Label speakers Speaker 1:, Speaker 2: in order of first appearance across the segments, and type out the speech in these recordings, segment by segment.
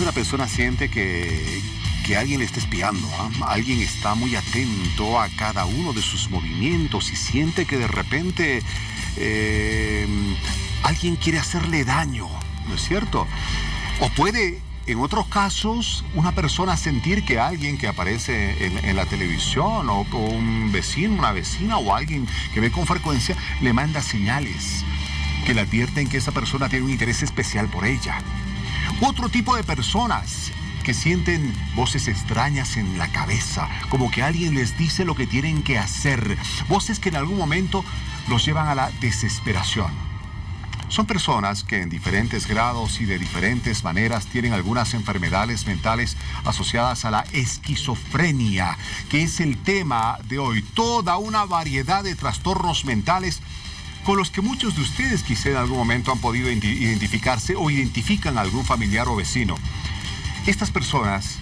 Speaker 1: repente una persona siente que alguien le está espiando, alguien está muy atento a cada uno de sus movimientos y siente que de repente alguien quiere hacerle daño, ¿no es cierto? O puede, en otros casos, una persona sentir que alguien que aparece en la televisión o un vecino, una vecina o alguien que ve con frecuencia le manda señales que le advierten que esa persona tiene un interés especial por ella. Otro tipo de personas que sienten voces extrañas en la cabeza, como que alguien les dice lo que tienen que hacer, voces que en algún momento los llevan a la desesperación. Son personas que en diferentes grados y de diferentes maneras tienen algunas enfermedades mentales asociadas a la esquizofrenia, que es el tema de hoy. Toda una variedad de trastornos mentales con los que muchos de ustedes quizá en algún momento han podido identificarse o identifican a algún familiar o vecino. Estas personas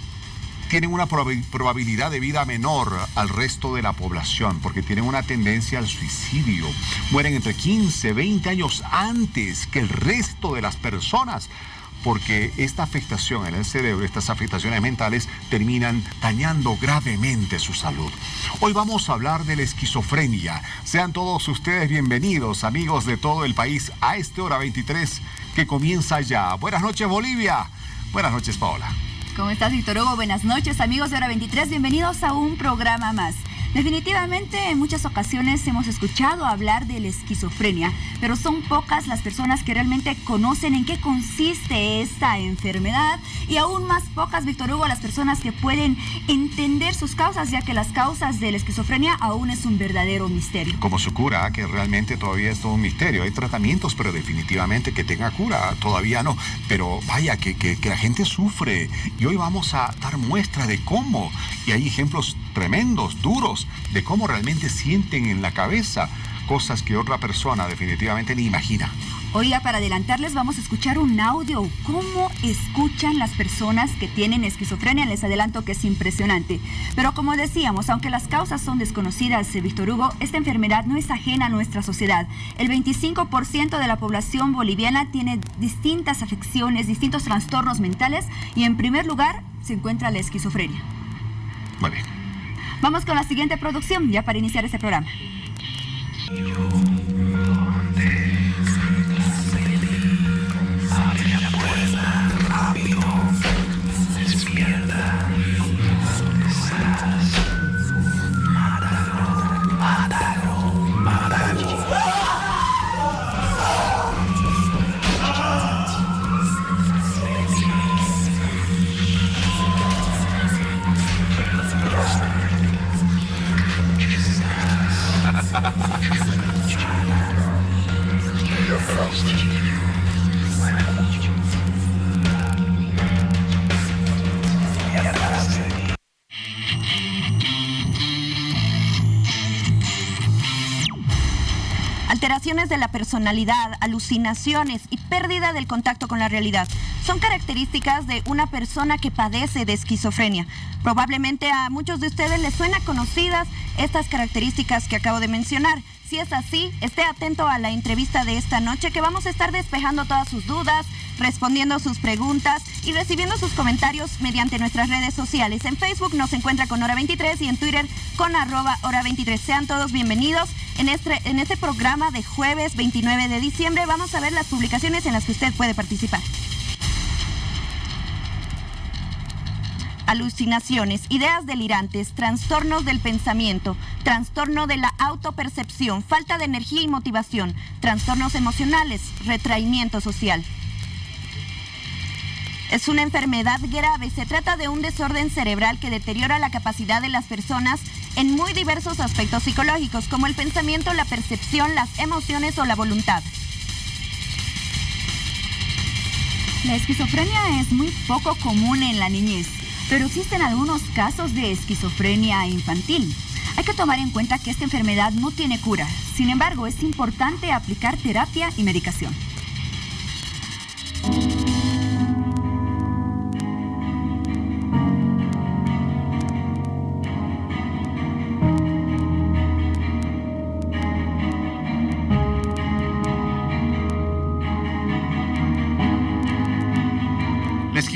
Speaker 1: tienen una probabilidad de vida menor al resto de la población porque tienen una tendencia al suicidio. Mueren entre 15 y 20 años antes que el resto de las personas porque esta afectación en el cerebro, estas afectaciones mentales, terminan dañando gravemente su salud. Hoy vamos a hablar de la esquizofrenia. Sean todos ustedes bienvenidos, amigos de todo el país, a esta hora 23 que comienza ya. Buenas noches, Bolivia. Buenas noches, Paola.
Speaker 2: ¿Cómo estás, Víctor Hugo? Buenas noches, amigos de Hora 23. Bienvenidos a un programa más. Definitivamente, en muchas ocasiones hemos escuchado hablar de la esquizofrenia, pero son pocas las personas que realmente conocen en qué consiste esta enfermedad y aún más pocas, Víctor Hugo, las personas que pueden entender sus causas, ya que las causas de la esquizofrenia aún es un verdadero misterio.
Speaker 1: Como su cura, que realmente todavía es todo un misterio. Hay tratamientos, pero definitivamente que tenga cura, todavía no. Pero vaya, que la gente sufre. Y hoy vamos a dar muestra de cómo. Y hay ejemplos tremendos, duros, de cómo realmente sienten en la cabeza cosas que otra persona definitivamente ni imagina.
Speaker 2: Hoy, para adelantarles, vamos a escuchar un audio. ¿Cómo escuchan las personas que tienen esquizofrenia? Les adelanto que es impresionante. Pero como decíamos, aunque las causas son desconocidas, Víctor Hugo, esta enfermedad no es ajena a nuestra sociedad. El 25% de la población boliviana tiene distintas afecciones, distintos trastornos mentales y en primer lugar se encuentra la esquizofrenia.
Speaker 1: Muy bien.
Speaker 2: Vamos con la siguiente producción, ya para iniciar este programa.
Speaker 3: Abre la puerta rápido. Despierta. ¿Dónde estás? Mátalo, mátalo, mátalo.
Speaker 2: Alteraciones de la personalidad, alucinaciones y pérdida del contacto con la realidad son características de una persona que padece de esquizofrenia. Probablemente a muchos de ustedes les suenan conocidas estas características que acabo de mencionar. Si es así, esté atento a la entrevista de esta noche, que vamos a estar despejando todas sus dudas, respondiendo sus preguntas y recibiendo sus comentarios mediante nuestras redes sociales. En Facebook nos encuentra con Hora 23 y en Twitter con @Hora 23. Sean todos bienvenidos. En este programa de jueves 29 de diciembre vamos a ver las publicaciones en las que usted puede participar. Alucinaciones, ideas delirantes, trastornos del pensamiento, trastorno de la autopercepción, falta de energía y motivación, trastornos emocionales, retraimiento social. Es una enfermedad grave. Se trata de un desorden cerebral que deteriora la capacidad de las personas en muy diversos aspectos psicológicos, como el pensamiento, la percepción, las emociones o la voluntad. La esquizofrenia es muy poco común en la niñez, pero existen algunos casos de esquizofrenia infantil. Hay que tomar en cuenta que esta enfermedad no tiene cura. Sin embargo, es importante aplicar terapia y medicación.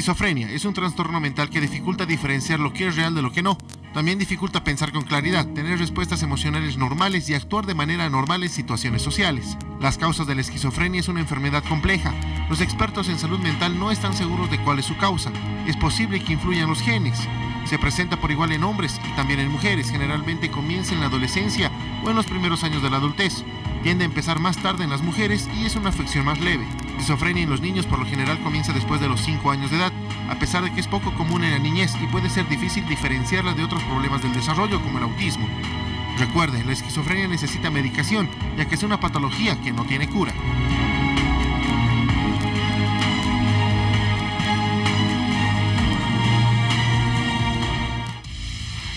Speaker 4: esquizofrenia es un trastorno mental que dificulta diferenciar lo que es real de lo que no. También dificulta pensar con claridad, tener respuestas emocionales normales y actuar de manera normal en situaciones sociales. Las causas de la esquizofrenia es una enfermedad compleja. Los expertos en salud mental no están seguros de cuál es su causa. Es posible que influyan los genes. Se presenta por igual en hombres y también en mujeres. Generalmente comienza en la adolescencia o en los primeros años de la adultez. Tiende a empezar más tarde en las mujeres y es una afección más leve. Esquizofrenia en los niños por lo general comienza después de los 5 años de edad, a pesar de que es poco común en la niñez y puede ser difícil diferenciarla de otros problemas del desarrollo como el autismo. Recuerde, la esquizofrenia necesita medicación, ya que es una patología que no tiene cura.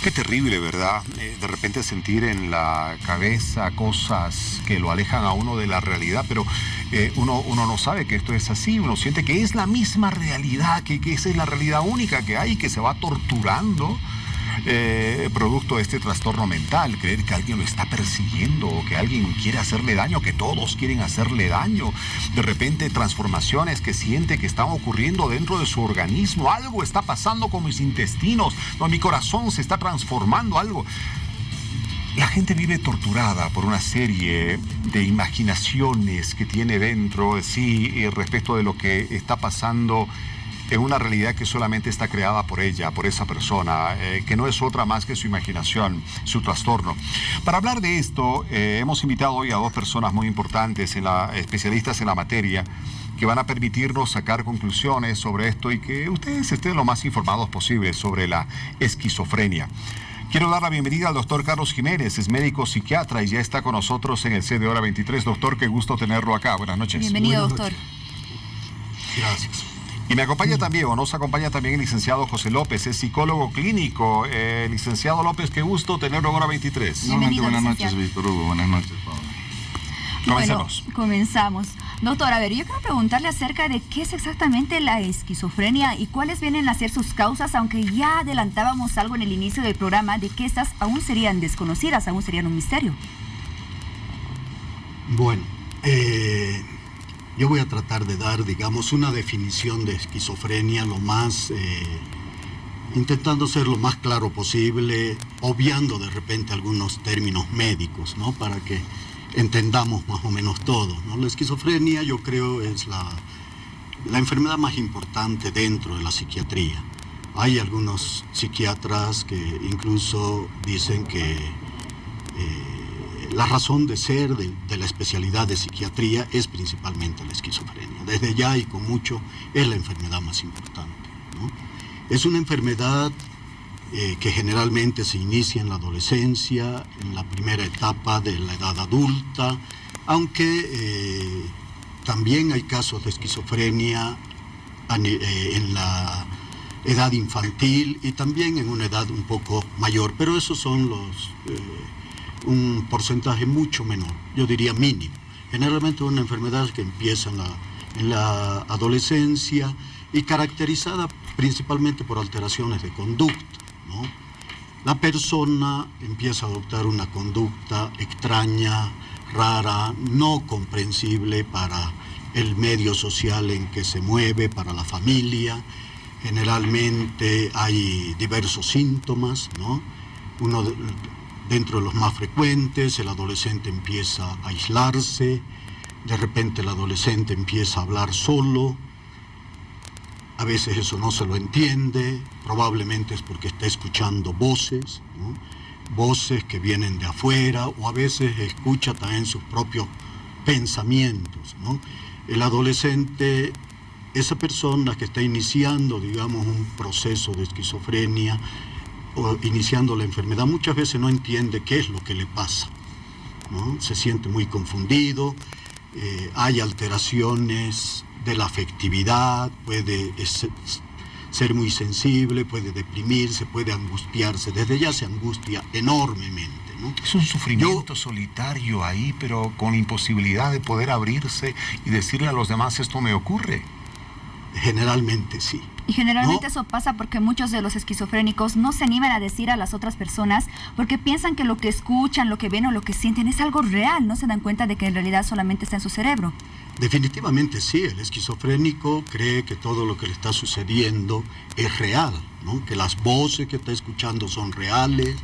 Speaker 1: Qué terrible, ¿verdad? De repente sentir en la cabeza cosas que lo alejan a uno de la realidad, pero uno no sabe que esto es así, uno siente que es la misma realidad, que esa es la realidad única que hay, que se va torturando producto de este trastorno mental, creer que alguien lo está persiguiendo o que alguien quiere hacerle daño, que todos quieren hacerle daño. De repente transformaciones que siente que están ocurriendo dentro de su organismo, algo está pasando con mis intestinos, no, mi corazón se está transformando, algo. La gente vive torturada por una serie de imaginaciones que tiene dentro, sí, respecto de lo que está pasando en una realidad que solamente está creada por ella, por esa persona, que no es otra más que su imaginación, su trastorno. Para hablar de esto, hemos invitado hoy a 2 personas muy importantes, especialistas en la materia, que van a permitirnos sacar conclusiones sobre esto y que ustedes estén lo más informados posible sobre la esquizofrenia. Quiero dar la bienvenida al doctor Carlos Jiménez, es médico psiquiatra y ya está con nosotros en el C de Hora 23. Doctor, qué gusto tenerlo acá. Buenas noches.
Speaker 2: Bienvenido, doctor.
Speaker 5: Gracias.
Speaker 1: Y me acompaña también, o nos acompaña también el licenciado José López, es psicólogo clínico. Licenciado López, qué gusto tenerlo en Hora 23.
Speaker 5: Nuevamente, buenas
Speaker 2: licenciado.
Speaker 5: noches, Víctor Hugo. Buenas noches, Pablo.
Speaker 1: Comencemos.
Speaker 6: Bueno, comenzamos. Doctor, a ver, yo quiero preguntarle acerca de qué es exactamente la esquizofrenia y cuáles vienen a ser sus causas, aunque ya adelantábamos algo en el inicio del programa de que estas aún serían desconocidas, aún serían un misterio.
Speaker 5: Bueno, yo voy a tratar de dar, digamos, una definición de esquizofrenia lo más, intentando ser lo más claro posible, obviando de repente algunos términos médicos, ¿no? Para que entendamos más o menos todo, ¿no? La esquizofrenia, yo creo, es la enfermedad más importante dentro de la psiquiatría. Hay algunos psiquiatras que incluso dicen que la razón de ser de la especialidad de psiquiatría es principalmente la esquizofrenia. Desde ya y con mucho es la enfermedad más importante, ¿no? Es una enfermedad que generalmente se inicia en la adolescencia, en la primera etapa de la edad adulta, aunque también hay casos de esquizofrenia en la edad infantil y también en una edad un poco mayor, pero esos son un porcentaje mucho menor, yo diría mínimo. Generalmente es una enfermedad que empieza en la adolescencia y caracterizada principalmente por alteraciones de conducta, ¿no? La persona empieza a adoptar una conducta extraña, rara, no comprensible para el medio social en que se mueve, para la familia. Generalmente hay diversos síntomas, ¿no? Dentro de los más frecuentes, el adolescente empieza a aislarse, de repente el adolescente empieza a hablar solo, a veces eso no se lo entiende, probablemente es porque está escuchando voces, ¿no? Voces que vienen de afuera, o a veces escucha también sus propios pensamientos, ¿no? El adolescente, esa persona que está iniciando, digamos, un proceso de esquizofrenia, o iniciando la enfermedad, muchas veces no entiende qué es lo que le pasa, ¿no? Se siente muy confundido, hay alteraciones de la afectividad, puede ser muy sensible, puede deprimirse, puede angustiarse, desde ya se angustia enormemente, ¿no?
Speaker 1: Es un sufrimiento solitario ahí, pero con imposibilidad de poder abrirse y decirle a los demás esto me ocurre.
Speaker 5: Generalmente sí.
Speaker 6: Y generalmente
Speaker 5: ¿no?
Speaker 6: eso pasa porque muchos de los esquizofrénicos no se animan a decir a las otras personas porque piensan que lo que escuchan, lo que ven o lo que sienten es algo real. No se dan cuenta de que en realidad solamente está en su cerebro.
Speaker 5: Definitivamente sí, el esquizofrénico cree que todo lo que le está sucediendo es real, ¿no? Que las voces que está escuchando son reales.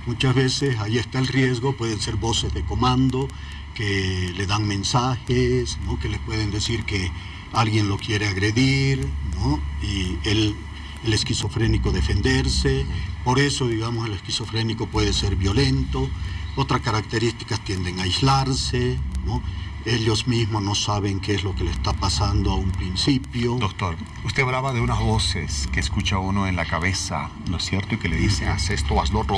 Speaker 5: Muchas veces ahí está el riesgo, pueden ser voces de comando que le dan mensajes, ¿no? Que le pueden decir que alguien lo quiere agredir, ¿no? Y el esquizofrénico defenderse. Por eso, digamos, el esquizofrénico puede ser violento. Otras características tienden a aislarse, ¿no? Ellos mismos no saben qué es lo que le está pasando a un principio.
Speaker 1: Doctor, usted hablaba de unas voces que escucha uno en la cabeza, ¿no es cierto? Y que le dicen, haz esto, haz lo otro,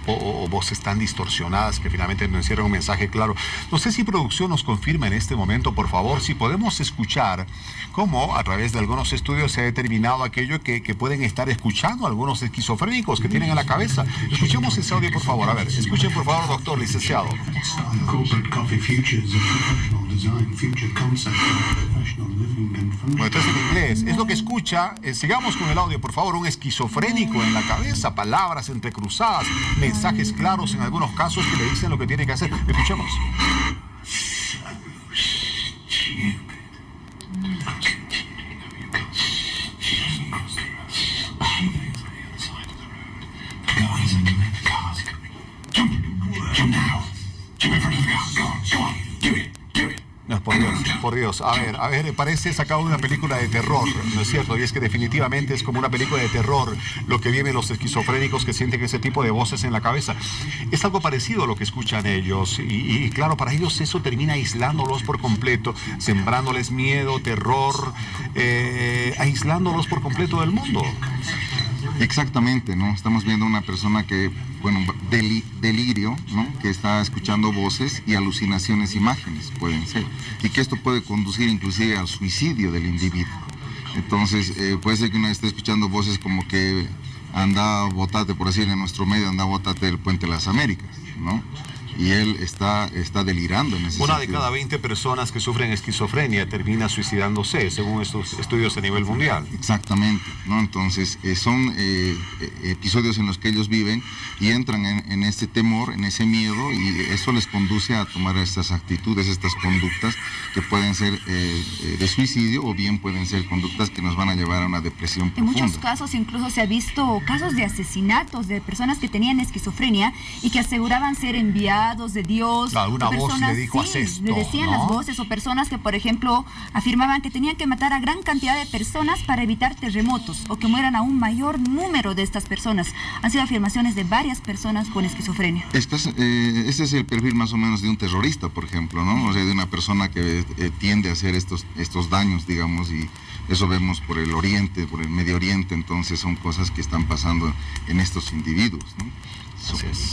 Speaker 1: o voces tan distorsionadas que finalmente no encierran un mensaje claro. No sé si producción nos confirma en este momento, por favor, si podemos escuchar cómo a través de algunos estudios se ha determinado aquello que pueden estar escuchando algunos esquizofrénicos que tienen en la cabeza. Escuchemos ese audio, por favor. A ver, escuchen, por favor, doctor, licenciado. Bueno, entonces en inglés, es lo que escucha, sigamos con el audio, por favor, un esquizofrénico en la cabeza, palabras entrecruzadas, mensajes claros en algunos casos que le dicen lo que tiene que hacer. Escuchemos. No, por Dios, a ver, parece sacado de una película de terror, ¿no es cierto? Y es que definitivamente es como una película de terror lo que viven los esquizofrénicos que sienten ese tipo de voces en la cabeza. Es algo parecido a lo que escuchan ellos y claro, para ellos eso termina aislándolos por completo, sembrándoles miedo, terror, aislándolos por completo del mundo.
Speaker 7: Exactamente, ¿no? Estamos viendo una persona que, bueno, delirio, ¿no? Que está escuchando voces y alucinaciones, imágenes, pueden ser. Y que esto puede conducir inclusive al suicidio del individuo. Entonces, puede ser que uno esté escuchando voces como que anda, botate, por decir en nuestro medio, anda, botate del Puente de las Américas, ¿no? Y él está delirando en ese sentido.
Speaker 1: Una de cada 20 personas que sufren esquizofrenia termina suicidándose, según estos estudios a nivel mundial.
Speaker 7: Exactamente, ¿no? Entonces, son episodios en los que ellos viven y entran en este temor, en ese miedo, y eso les conduce a tomar estas actitudes, estas conductas que pueden ser de suicidio o bien pueden ser conductas que nos van a llevar a una depresión profunda.
Speaker 6: En muchos casos incluso se ha visto casos de asesinatos de personas que tenían esquizofrenia y que aseguraban ser enviados de Dios.
Speaker 1: Alguna voz le dijo, haz esto,
Speaker 6: le decían, ¿no? Las voces, o personas que, por ejemplo, afirmaban que tenían que matar a gran cantidad de personas para evitar terremotos o que mueran a un mayor número de estas personas. Han sido afirmaciones de varias personas con esquizofrenia.
Speaker 7: Este es el perfil más o menos de un terrorista, por ejemplo, ¿no? O sea, de una persona que tiende a hacer estos daños, digamos, y eso vemos por el Oriente, por el Medio Oriente. Entonces son cosas que están pasando en estos individuos, ¿no?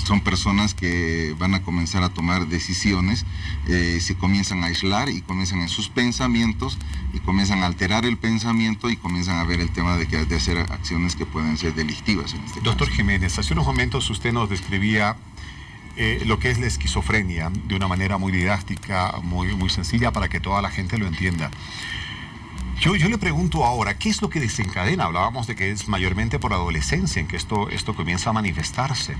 Speaker 7: Son personas que van a comenzar a tomar decisiones, se comienzan a aislar y comienzan en sus pensamientos y comienzan a alterar el pensamiento y comienzan a ver el tema de hacer acciones que pueden ser delictivas en este
Speaker 1: Doctor
Speaker 7: caso.
Speaker 1: Jiménez, hace unos momentos usted nos describía lo que es la esquizofrenia de una manera muy didáctica, muy sencilla para que toda la gente lo entienda. Yo le pregunto ahora, ¿qué es lo que desencadena? Hablábamos de que es mayormente por adolescencia en que esto comienza a manifestarse.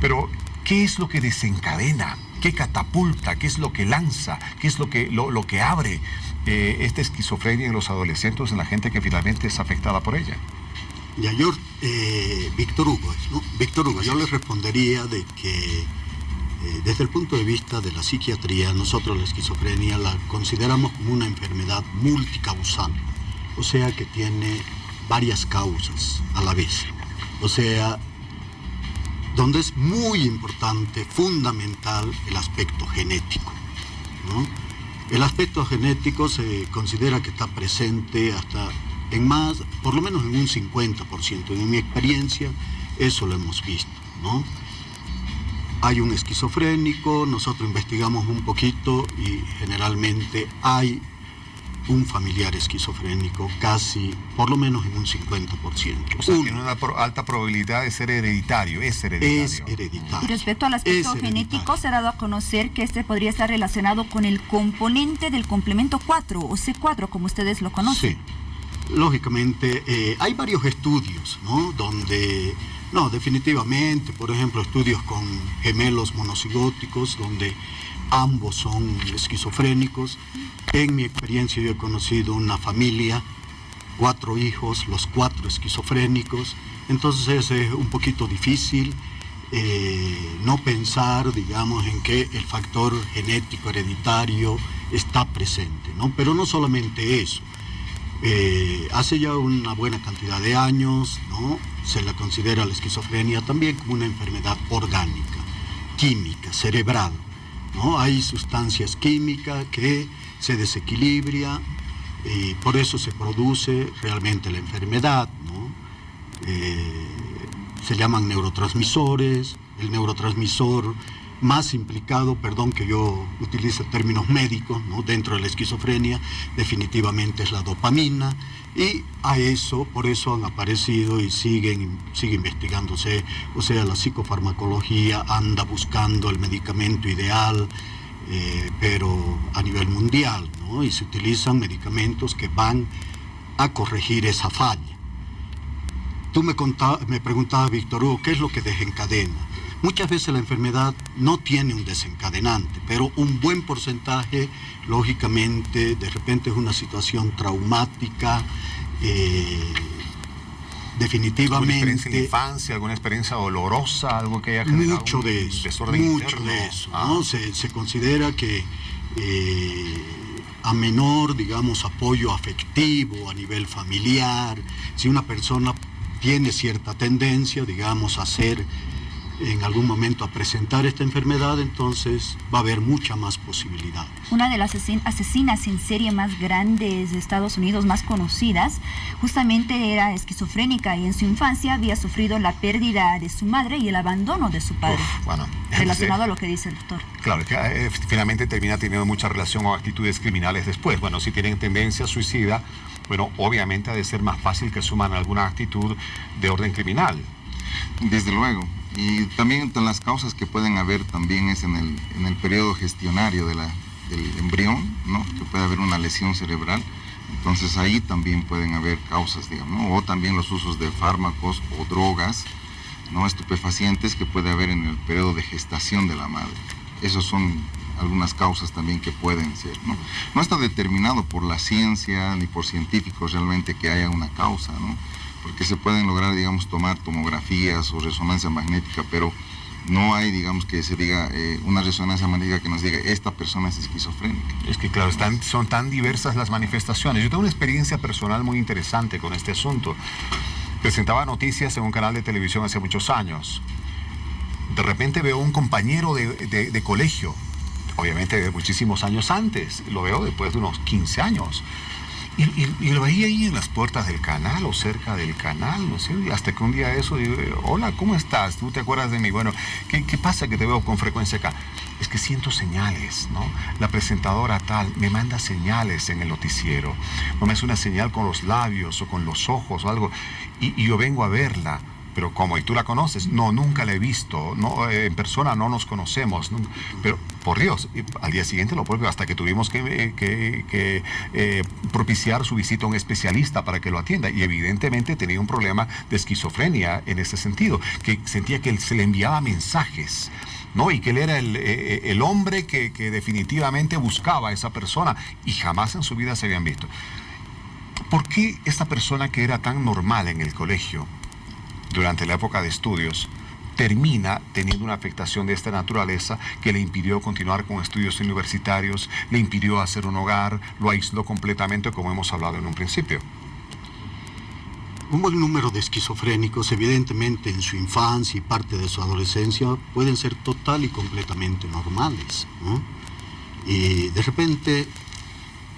Speaker 1: Pero, ¿qué es lo que desencadena? ¿Qué catapulta? ¿Qué es lo que lanza? ¿Qué es lo que abre esta esquizofrenia en los adolescentes, en la gente que finalmente es afectada por ella?
Speaker 5: Ya, Víctor Hugo, ¿no? Víctor Hugo, yo le respondería de que desde el punto de vista de la psiquiatría, nosotros la esquizofrenia la consideramos como una enfermedad multicausal, o sea que tiene varias causas a la vez. O sea, donde es muy importante, fundamental, el aspecto genético, ¿no? El aspecto genético se considera que está presente hasta por lo menos en un 50%. En mi experiencia, eso lo hemos visto, ¿no? Hay un esquizofrénico, nosotros investigamos un poquito y generalmente hay un familiar esquizofrénico, casi, por lo menos en un 50%.
Speaker 1: O sea, tiene una alta probabilidad de ser hereditario, es hereditario.
Speaker 5: Es hereditario.
Speaker 6: Y respecto al aspecto genético, se ha dado a conocer que este podría estar relacionado con el componente del complemento 4, o C4, como ustedes lo conocen.
Speaker 5: Sí. Lógicamente, hay varios estudios, ¿no? Donde, no, definitivamente, por ejemplo, estudios con gemelos monocigóticos, donde ambos son esquizofrénicos. En mi experiencia yo he conocido una familia, 4 hijos, los 4 esquizofrénicos, entonces es un poquito difícil no pensar, digamos, en que el factor genético hereditario está presente, ¿no? Pero no solamente eso. Hace ya una buena cantidad de años, ¿no? Se la considera la esquizofrenia también como una enfermedad orgánica, química, cerebral, ¿no? Hay sustancias químicas que se desequilibran y por eso se produce realmente la enfermedad, ¿no? Se llaman neurotransmisores. El neurotransmisor más implicado, perdón que yo utilice términos médicos, ¿no? Dentro de la esquizofrenia, definitivamente es la dopamina, y a eso, por eso han aparecido y sigue investigándose, o sea, la psicofarmacología anda buscando el medicamento ideal, pero a nivel mundial, ¿no? Y se utilizan medicamentos que van a corregir esa falla. Tú me preguntabas, Víctor Hugo, ¿qué es lo que desencadena? Muchas veces la enfermedad no tiene un desencadenante, pero un buen porcentaje, lógicamente, de repente es una situación traumática, definitivamente.
Speaker 1: ¿Alguna experiencia en la infancia, alguna experiencia dolorosa, algo que haya generado
Speaker 5: mucho de
Speaker 1: un
Speaker 5: eso,
Speaker 1: desorden interno?
Speaker 5: ¿no? Se considera que a menor, digamos, apoyo afectivo a nivel familiar, si una persona tiene cierta tendencia, digamos, a ser en algún momento a presentar esta enfermedad, entonces va a haber mucha más posibilidad.
Speaker 6: Una de las asesinas en serie más grandes de Estados Unidos, más conocidas, justamente era esquizofrénica y en su infancia había sufrido la pérdida de su madre y el abandono de su padre.
Speaker 1: Bueno,
Speaker 6: relacionado a lo que dice el doctor.
Speaker 1: Claro, que finalmente termina teniendo mucha relación con actitudes criminales después. Bueno, si tienen tendencia suicida, bueno, obviamente ha de ser más fácil que suman alguna actitud de orden criminal.
Speaker 7: Desde luego. Y también las causas que pueden haber también es en el periodo gestionario del embrión, ¿no? Que puede haber una lesión cerebral. Entonces ahí también pueden haber causas, digamos, ¿no? O también los usos de fármacos o drogas, ¿no? Estupefacientes que puede haber en el periodo de gestación de la madre. Esos son algunas causas también que pueden ser, ¿no? No está determinado por la ciencia ni por científicos realmente que haya una causa, ¿no? Porque se pueden lograr, digamos, tomar tomografías o resonancia magnética, pero no hay, digamos, que se diga una resonancia magnética que nos diga esta persona es esquizofrénica.
Speaker 1: Es que, claro, son tan diversas las manifestaciones. Yo tengo una experiencia personal muy interesante con este asunto. Presentaba noticias en un canal de televisión hace muchos años. De repente veo un compañero de colegio, obviamente de muchísimos años antes, lo veo después de unos 15 años. Y lo veía ahí en las puertas del canal o cerca del canal, no sé, hasta que un día eso digo, hola, ¿cómo estás? ¿Tú te acuerdas de mí? Bueno, ¿qué pasa que te veo con frecuencia acá? Es que siento señales, ¿no? La presentadora tal me manda señales en el noticiero, no me hace una señal con los labios o con los ojos o algo, y yo vengo a verla. Pero ¿cómo? ¿Y tú la conoces? No, nunca la he visto. No, en persona no nos conocemos. Nunca. Pero, por Dios, al día siguiente lo propio, hasta que tuvimos que propiciar su visita a un especialista para que lo atienda. Y evidentemente tenía un problema de esquizofrenia en ese sentido, que sentía que se le enviaba mensajes, ¿no? Y que él era el hombre que definitivamente buscaba a esa persona y jamás en su vida se habían visto. ¿Por qué esta persona que era tan normal en el colegio, durante la época de estudios, termina teniendo una afectación de esta naturaleza que le impidió continuar con estudios universitarios, le impidió hacer un hogar, lo aisló completamente, como hemos hablado en un principio?
Speaker 5: Un buen número de esquizofrénicos, evidentemente en su infancia y parte de su adolescencia, pueden ser total y completamente normales, ¿no? Y de repente,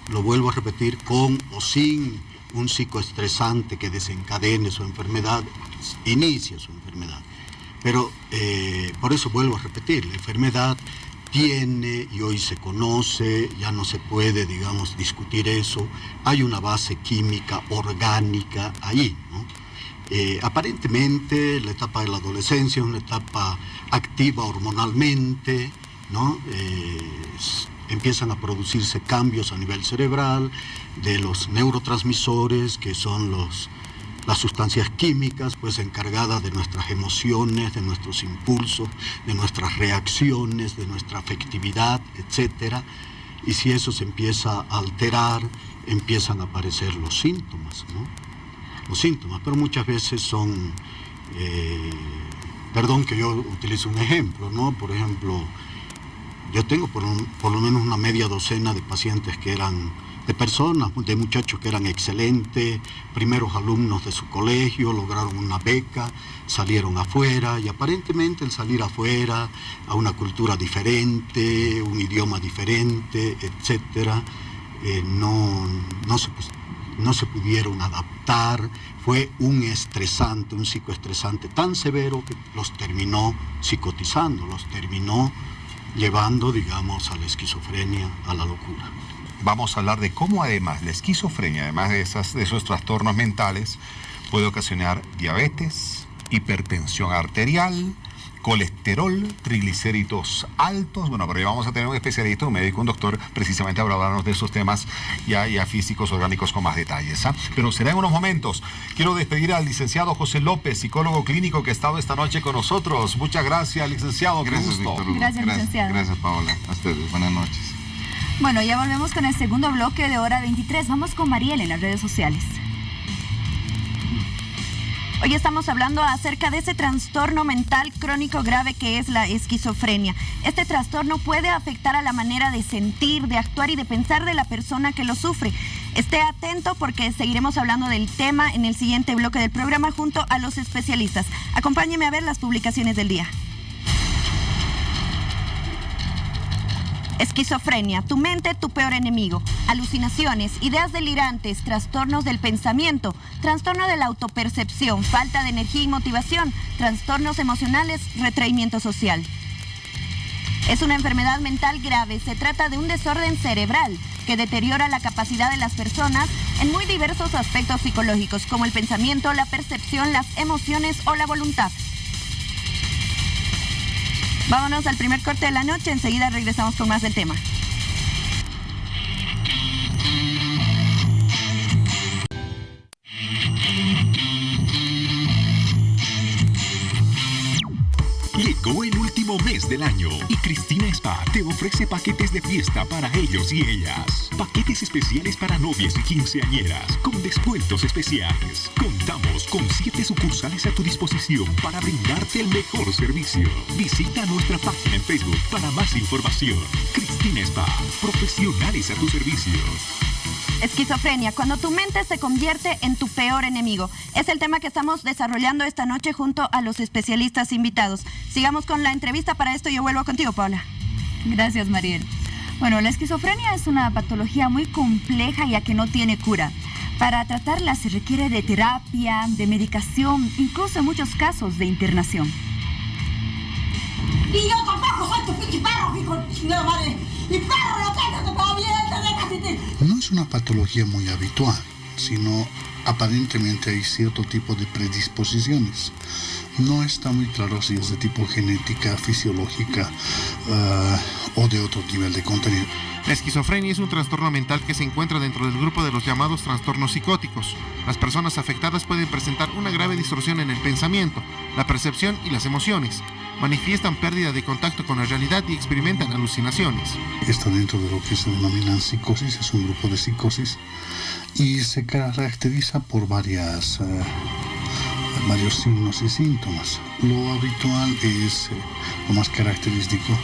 Speaker 5: lo vuelvo a repetir, con o sin un psicoestresante que desencadene su enfermedad, inicia su enfermedad. Pero por eso vuelvo a repetir, la enfermedad tiene, y hoy se conoce, ya no se puede, digamos, discutir eso, hay una base química, orgánica ahí, ¿no? Aparentemente la etapa de la adolescencia es una etapa activa hormonalmente, ¿no? empiezan a producirse cambios a nivel cerebral de los neurotransmisores, que son las sustancias químicas pues encargadas de nuestras emociones, de nuestros impulsos, de nuestras reacciones, de nuestra afectividad, etc. Y si eso se empieza a alterar, empiezan a aparecer los síntomas, ¿no? Los síntomas, pero muchas veces son, perdón que yo utilice un ejemplo, ¿no? Por ejemplo, yo tengo por lo menos una media docena de pacientes que eran, de personas, de muchachos que eran excelentes, primeros alumnos de su colegio, lograron una beca, salieron afuera y aparentemente el salir afuera a una cultura diferente, un idioma diferente, etcétera, no se pudieron adaptar. Fue un estresante, un psicoestresante tan severo que los terminó psicotizando, los terminó llevando, digamos, a la esquizofrenia, a la locura.
Speaker 1: Vamos a hablar de cómo además la esquizofrenia, además de esos trastornos mentales, puede ocasionar diabetes, hipertensión arterial, colesterol, triglicéridos altos. Bueno, pero ya vamos a tener un especialista, un médico, un doctor, precisamente para hablarnos de esos temas ya físicos, orgánicos con más detalles, ¿ah? Pero será en unos momentos. Quiero despedir al licenciado José López, psicólogo clínico que ha estado esta noche con nosotros. Muchas gracias, licenciado.
Speaker 7: Gracias,
Speaker 1: Qué gusto.
Speaker 7: Víctor Hugo.
Speaker 6: Gracias, licenciado.
Speaker 7: Gracias, Paola. A ustedes. Buenas noches.
Speaker 6: Bueno, ya volvemos con el segundo bloque de Hora 23. Vamos con Mariel en las redes sociales.
Speaker 2: Hoy estamos hablando acerca de ese trastorno mental crónico grave que es la esquizofrenia. Este trastorno puede afectar a la manera de sentir, de actuar y de pensar de la persona que lo sufre. Esté atento porque seguiremos hablando del tema en el siguiente bloque del programa junto a los especialistas. Acompáñeme a ver las publicaciones del día. Esquizofrenia, tu mente, tu peor enemigo. Alucinaciones, ideas delirantes, trastornos del pensamiento, trastorno de la autopercepción, falta de energía y motivación, trastornos emocionales, retraimiento social. Es una enfermedad mental grave, se trata de un desorden cerebral que deteriora la capacidad de las personas en muy diversos aspectos psicológicos, como el pensamiento, la percepción, las emociones o la voluntad. Vámonos al primer corte de la noche, enseguida regresamos con más del tema.
Speaker 8: Llegó el último mes del año y Cristina Spa te ofrece paquetes de fiesta para ellos y ellas. Paquetes especiales para novias y quinceañeras con descuentos especiales. Contamos con 7 sucursales a tu disposición para brindarte el mejor servicio. Visita nuestra página en Facebook para más información. Cristina Spa, profesionales a tu servicio.
Speaker 2: Esquizofrenia, cuando tu mente se convierte en tu peor enemigo. Es el tema que estamos desarrollando esta noche junto a los especialistas invitados. Sigamos con la entrevista. Para esto yo vuelvo contigo, Paula.
Speaker 6: Gracias, Mariel. Bueno, la esquizofrenia es una patología muy compleja ya que no tiene cura. Para tratarla se requiere de terapia, de medicación, incluso en muchos casos de internación.
Speaker 9: Y yo tampoco soy tu pinche perro, hijo de chingada madre. Y perro lo tengo, te pego bien, te dejas.
Speaker 10: No es una patología muy habitual, sino aparentemente hay cierto tipo de predisposiciones. No está muy claro si es de tipo genética, fisiológica o de otro nivel de contenido.
Speaker 4: La esquizofrenia es un trastorno mental que se encuentra dentro del grupo de los llamados trastornos psicóticos. Las personas afectadas pueden presentar una grave distorsión en el pensamiento, la percepción y las emociones. Manifiestan pérdida de contacto con la realidad y experimentan alucinaciones.
Speaker 10: Está dentro de lo que se denominan psicosis, es un grupo de psicosis y se caracteriza por varios signos y síntomas. Lo habitual es, lo más característico,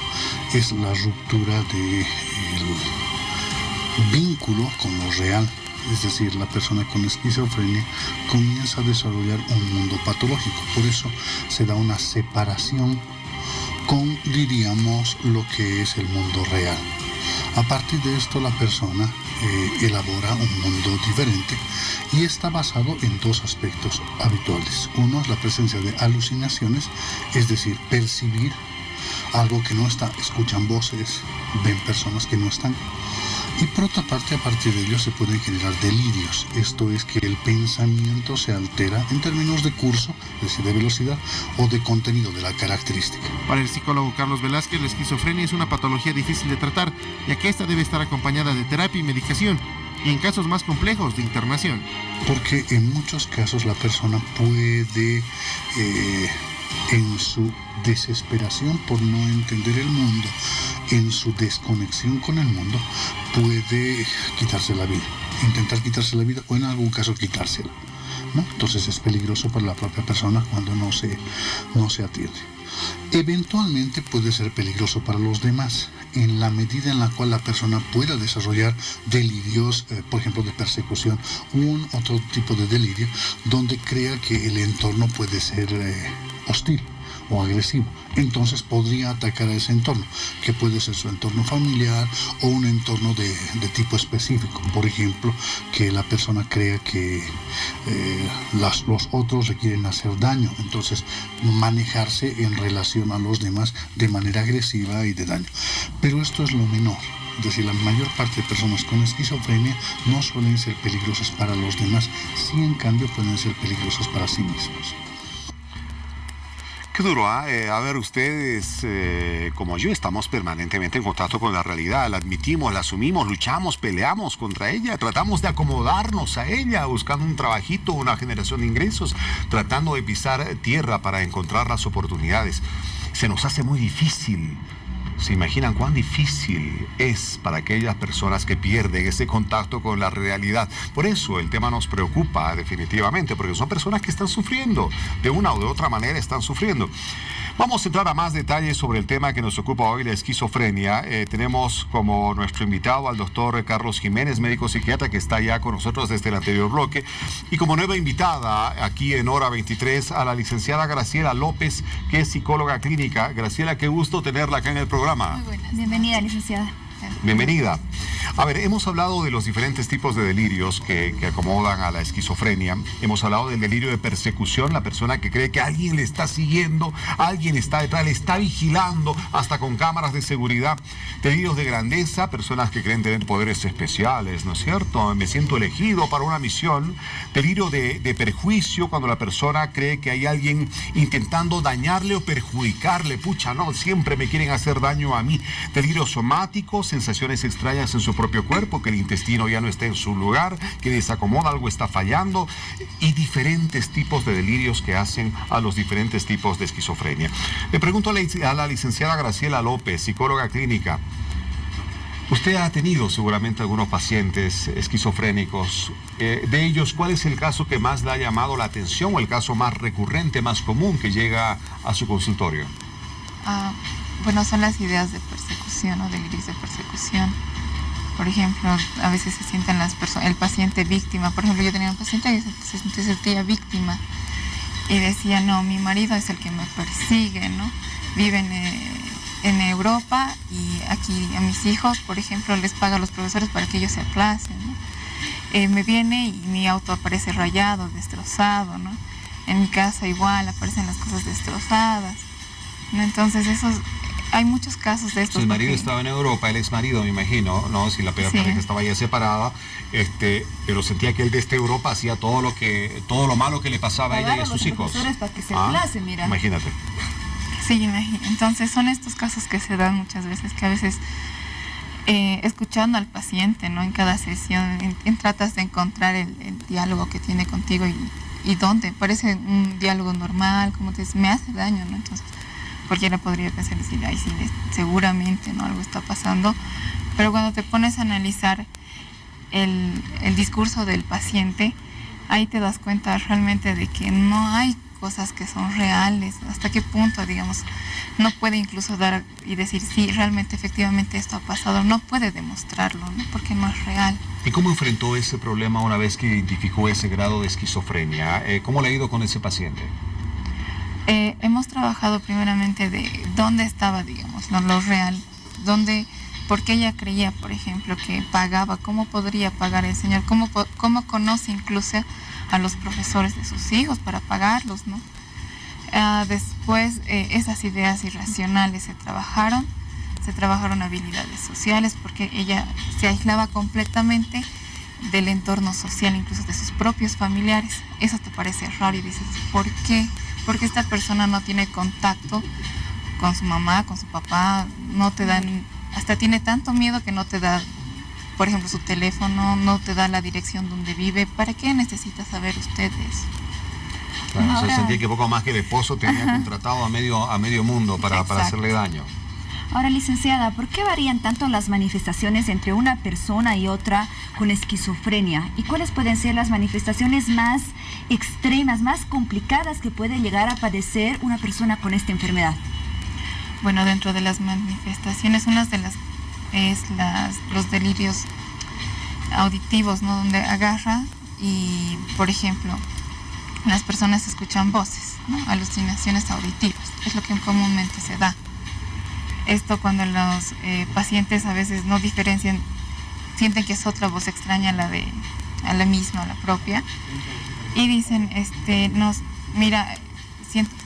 Speaker 10: es la ruptura del vínculo con lo real. Es decir, la persona con esquizofrenia comienza a desarrollar un mundo patológico. Por eso se da una separación con, diríamos, lo que es el mundo real. A partir de esto, la persona elabora un mundo diferente y está basado en 2 aspectos habituales. Uno es la presencia de alucinaciones, es decir, percibir algo que no está, escuchan voces, ven personas que no están. Y por otra parte, a partir de ello se pueden generar delirios. Esto es que el pensamiento se altera en términos de curso, es decir, de velocidad, o de contenido, de la característica.
Speaker 4: Para el psicólogo Carlos Velázquez, la esquizofrenia es una patología difícil de tratar, ya que esta debe estar acompañada de terapia y medicación, y en casos más complejos de internación.
Speaker 10: Porque en muchos casos la persona puede, en su desesperación por no entender el mundo, en su desconexión con el mundo, puede quitarse la vida, intentar quitarse la vida o en algún caso quitársela, ¿no? Entonces es peligroso para la propia persona cuando no se atiende. Eventualmente puede ser peligroso para los demás en la medida en la cual la persona pueda desarrollar delirios, por ejemplo, de persecución, un otro tipo de delirio donde crea que el entorno puede ser hostil o agresivo. Entonces podría atacar a ese entorno, que puede ser su entorno familiar o un entorno de tipo específico. Por ejemplo, que la persona crea que los otros le quieren hacer daño, entonces manejarse en relación a los demás de manera agresiva y de daño. Pero esto es lo menor. Es decir, la mayor parte de personas con esquizofrenia no suelen ser peligrosas para los demás, sí en cambio pueden ser peligrosas para sí mismos.
Speaker 1: Qué duro, ¿eh? A ver, ustedes, como yo, estamos permanentemente en contacto con la realidad, la admitimos, la asumimos, luchamos, peleamos contra ella, tratamos de acomodarnos a ella, buscando un trabajito, una generación de ingresos, tratando de pisar tierra para encontrar las oportunidades. Se nos hace muy difícil. ¿Se imaginan cuán difícil es para aquellas personas que pierden ese contacto con la realidad? Por eso el tema nos preocupa definitivamente, porque son personas que están sufriendo, de una o de otra manera están sufriendo. Vamos a entrar a más detalles sobre el tema que nos ocupa hoy, la esquizofrenia. Tenemos como nuestro invitado al doctor Carlos Jiménez, médico psiquiatra, que está ya con nosotros desde el anterior bloque. Y como nueva invitada aquí en Hora 23, a la licenciada Graciela López, que es psicóloga clínica. Graciela, qué gusto tenerla acá en el programa.
Speaker 6: Muy buenas. Bienvenida, licenciada.
Speaker 1: Bienvenida. A ver, hemos hablado de los diferentes tipos de delirios que acomodan a la esquizofrenia. Hemos hablado del delirio de persecución, la persona que cree que alguien le está siguiendo, alguien está detrás, le está vigilando, hasta con cámaras de seguridad. Delirios de grandeza, personas que creen tener poderes especiales, ¿no es cierto? Me siento elegido para una misión. Delirio de perjuicio, cuando la persona cree que hay alguien intentando dañarle o perjudicarle. Pucha, no, siempre me quieren hacer daño a mí. Delirio somático, sensaciones extrañas en su propio cuerpo, que el intestino ya no está en su lugar, que desacomoda, algo está fallando, y diferentes tipos de delirios que hacen a los diferentes tipos de esquizofrenia. Le pregunto a la licenciada Graciela López, psicóloga clínica. Usted ha tenido seguramente algunos pacientes esquizofrénicos. De ellos, ¿cuál es el caso que más le ha llamado la atención o el caso más recurrente, más común que llega a su consultorio?
Speaker 11: Bueno, son las ideas de persecución o delirios de persecución. Por ejemplo, a veces se sienten el paciente víctima. Por ejemplo, yo tenía un paciente que se sentía víctima y decía, no, mi marido es el que me persigue, ¿no? Vive en Europa y aquí a mis hijos, por ejemplo, les paga a los profesores para que ellos se aplacen, ¿no? Me viene y mi auto aparece rayado, destrozado, ¿no? En mi casa igual aparecen las cosas destrozadas, ¿no? Entonces hay muchos casos de estos.
Speaker 1: Su marido estaba en Europa, el ex marido, me imagino, ¿no? Si la pareja estaba ya separada, pero sentía que él desde Europa hacía todo lo malo que le pasaba a ella y a sus hijos.
Speaker 6: Para que se aplacen, mira.
Speaker 1: Imagínate.
Speaker 11: Sí, entonces son estos casos que se dan muchas veces, que a veces escuchando al paciente, ¿no? En cada sesión, tratas de encontrar el diálogo que tiene contigo y donde parece un diálogo normal, como te dice, me hace daño, ¿no? Entonces cualquiera podría pensar, decir, ay, sí, seguramente, ¿no? Algo está pasando, pero cuando te pones a analizar el discurso del paciente, ahí te das cuenta realmente de que no hay cosas que son reales, hasta qué punto, digamos, no puede incluso dar y decir, sí, realmente, efectivamente esto ha pasado, no puede demostrarlo, ¿no? Porque no es real.
Speaker 1: ¿Y cómo enfrentó ese problema una vez que identificó ese grado de esquizofrenia? ¿Cómo le ha ido con ese paciente?
Speaker 11: Hemos trabajado primeramente de dónde estaba, digamos, lo real, porque ella creía, por ejemplo, que pagaba, cómo podría pagar el señor, cómo conoce incluso a los profesores de sus hijos para pagarlos, ¿no? Después esas ideas irracionales se trabajaron, se trabajaron habilidades sociales porque ella se aislaba completamente del entorno social, incluso de sus propios familiares. Eso te parece raro y dices, ¿por qué? Porque esta persona no tiene contacto con su mamá, con su papá, no te dan, hasta tiene tanto miedo que no te da, por ejemplo, su teléfono, no te da la dirección donde vive. ¿Para qué necesita saber ustedes?
Speaker 1: Claro, se sentía que poco más que el esposo tenía contratado a medio mundo para hacerle daño.
Speaker 6: Ahora, licenciada, ¿por qué varían tanto las manifestaciones entre una persona y otra con esquizofrenia? ¿Y cuáles pueden ser las manifestaciones más extremas, más complicadas que puede llegar a padecer una persona con esta enfermedad?
Speaker 11: Bueno, dentro de las manifestaciones, una de las es los delirios auditivos, ¿no? Donde agarra y, por ejemplo, las personas escuchan voces, ¿no? Alucinaciones auditivas, es lo que comúnmente se da. Esto cuando los pacientes a veces no diferencian, sienten que es otra voz extraña a la misma, a la propia, y dicen, mira,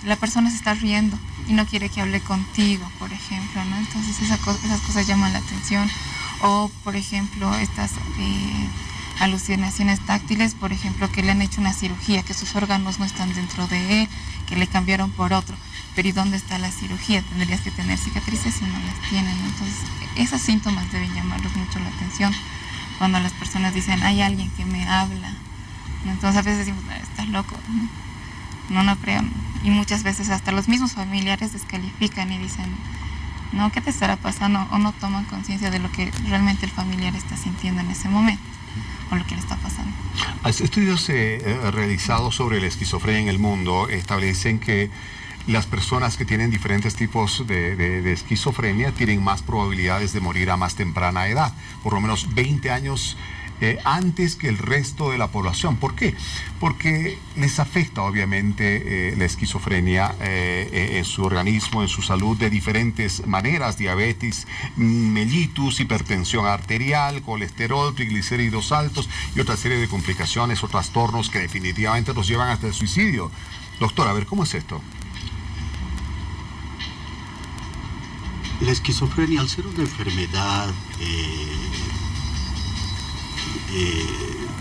Speaker 11: la persona se está riendo y no quiere que hable contigo, por ejemplo, ¿no? Entonces esas cosas llaman la atención. O, por ejemplo, estas alucinaciones táctiles, por ejemplo, que le han hecho una cirugía, que sus órganos no están dentro de él, que le cambiaron por otro. Pero ¿y dónde está la cirugía? Tendrías que tener cicatrices y no las tienen. Entonces, esos síntomas deben llamarlos mucho la atención. Cuando las personas dicen, hay alguien que me habla. Entonces, a veces decimos, estás loco. No creo. Y muchas veces hasta los mismos familiares descalifican y dicen, no, ¿qué te estará pasando? O no toman conciencia de lo que realmente el familiar está sintiendo en ese momento o lo que le está pasando.
Speaker 1: Estudios realizados sobre la esquizofrenia en el mundo establecen que las personas que tienen diferentes tipos de esquizofrenia tienen más probabilidades de morir a más temprana edad, por lo menos 20 años antes que el resto de la población. ¿Por qué? Porque les afecta obviamente la esquizofrenia en su organismo, en su salud de diferentes maneras: diabetes mellitus, hipertensión arterial, colesterol, triglicéridos altos y otra serie de complicaciones o trastornos que definitivamente los llevan hasta el suicidio. Doctor, a ver, ¿cómo es esto?
Speaker 5: La esquizofrenia, al ser una enfermedad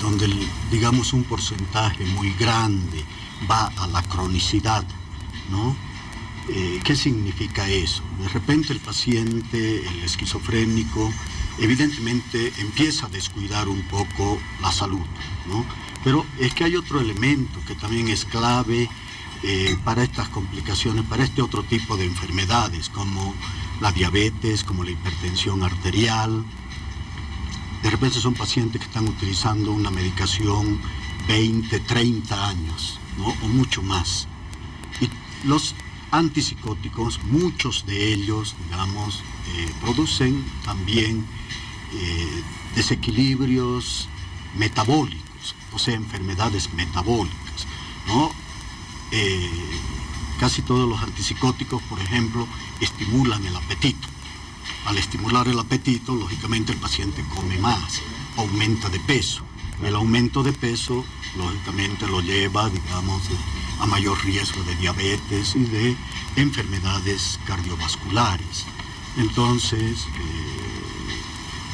Speaker 5: donde, digamos, un porcentaje muy grande va a la cronicidad, ¿no? ¿Qué significa eso? De repente el paciente, el esquizofrénico, evidentemente empieza a descuidar un poco la salud, ¿no? Pero es que hay otro elemento que también es clave para estas complicaciones, para este otro tipo de enfermedades, como la diabetes, como la hipertensión arterial. De repente son pacientes que están utilizando una medicación 20, 30 años, ¿no? O mucho más. Y los antipsicóticos, muchos de ellos, digamos, producen también desequilibrios metabólicos, o sea, enfermedades metabólicas, ¿no? Casi todos los antipsicóticos, por ejemplo, estimulan el apetito. Al estimular el apetito, lógicamente el paciente come más, aumenta de peso. El aumento de peso, lógicamente, lo lleva, digamos, a mayor riesgo de diabetes y de enfermedades cardiovasculares. Entonces,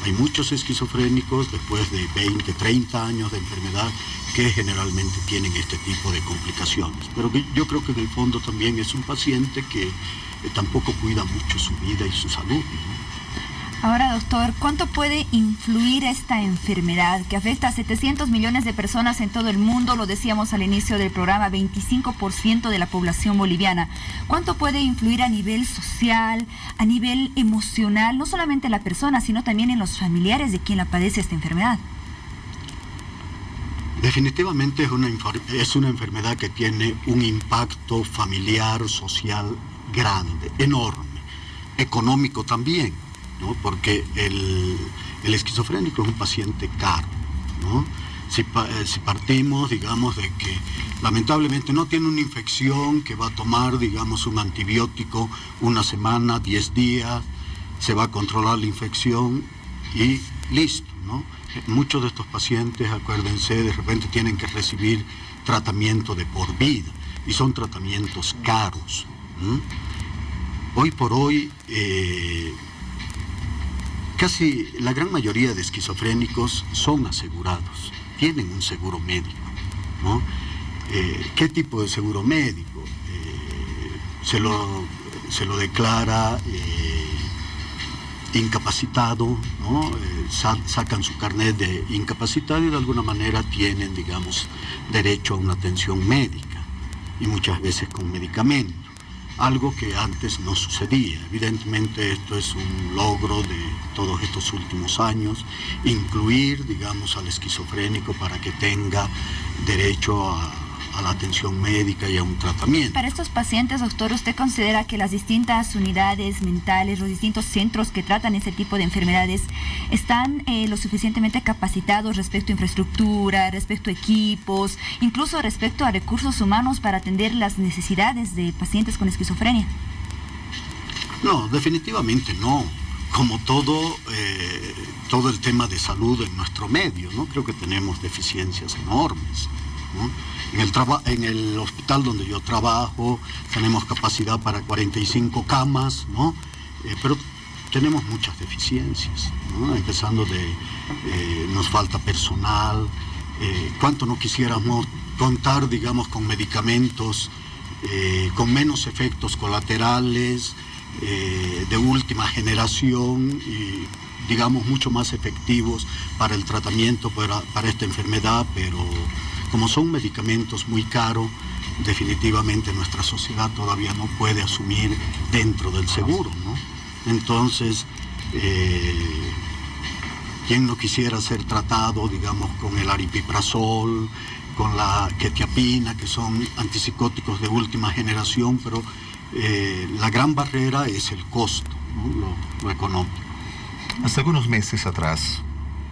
Speaker 5: hay muchos esquizofrénicos después de 20, 30 años de enfermedad que generalmente tienen este tipo de complicaciones. Pero yo creo que en el fondo también es un paciente que tampoco cuida mucho su vida y su salud, ¿no?
Speaker 6: Ahora, doctor, ¿cuánto puede influir esta enfermedad que afecta a 700 millones de personas en todo el mundo? Lo decíamos al inicio del programa, 25% de la población boliviana. ¿Cuánto puede influir a nivel social, a nivel emocional, no solamente en la persona, sino también en los familiares de quien la padece esta enfermedad?
Speaker 5: Definitivamente es una enfermedad que tiene un impacto familiar, social grande, enorme, económico también, ¿no? Porque el esquizofrénico es un paciente caro, ¿no? Si partimos, digamos, de que lamentablemente no tiene una infección que va a tomar, digamos, un antibiótico una semana, 10 días, se va a controlar la infección y listo, ¿no? Muchos de estos pacientes, acuérdense, de repente tienen que recibir tratamiento de por vida y son tratamientos caros. Hoy por hoy Casi la gran mayoría de esquizofrénicos son asegurados, tienen un seguro médico, ¿no? ¿Qué tipo de seguro médico? Se lo declara incapacitado, ¿no? Sacan su carnet de incapacitado y de alguna manera tienen, digamos, derecho a una atención médica y muchas veces con medicamento, algo que antes no sucedía. Evidentemente esto es un logro de todos estos últimos años, incluir, digamos, al esquizofrénico para que tenga derecho a la atención médica y a un tratamiento.
Speaker 6: Para estos pacientes, doctor, ¿usted considera que las distintas unidades mentales, los distintos centros que tratan este tipo de enfermedades están lo suficientemente capacitados respecto a infraestructura, respecto a equipos, incluso respecto a recursos humanos para atender las necesidades de pacientes con esquizofrenia?
Speaker 5: No, definitivamente no. Como todo el tema de salud en nuestro medio, ¿no? Creo que tenemos deficiencias enormes, ¿no? En el hospital donde yo trabajo tenemos capacidad para 45 camas, ¿no? Pero tenemos muchas deficiencias, ¿no? Empezando nos falta personal, cuánto no quisiéramos contar, digamos, con medicamentos con menos efectos colaterales, de última generación y, digamos, mucho más efectivos para el tratamiento para esta enfermedad, pero como son medicamentos muy caros, definitivamente nuestra sociedad todavía no puede asumir dentro del seguro, ¿no? Entonces, ¿quién no quisiera ser tratado, digamos, con el aripiprazol, con la quetiapina, que son antipsicóticos de última generación, pero la gran barrera es el costo, ¿no? Lo económico.
Speaker 1: Hace algunos meses atrás,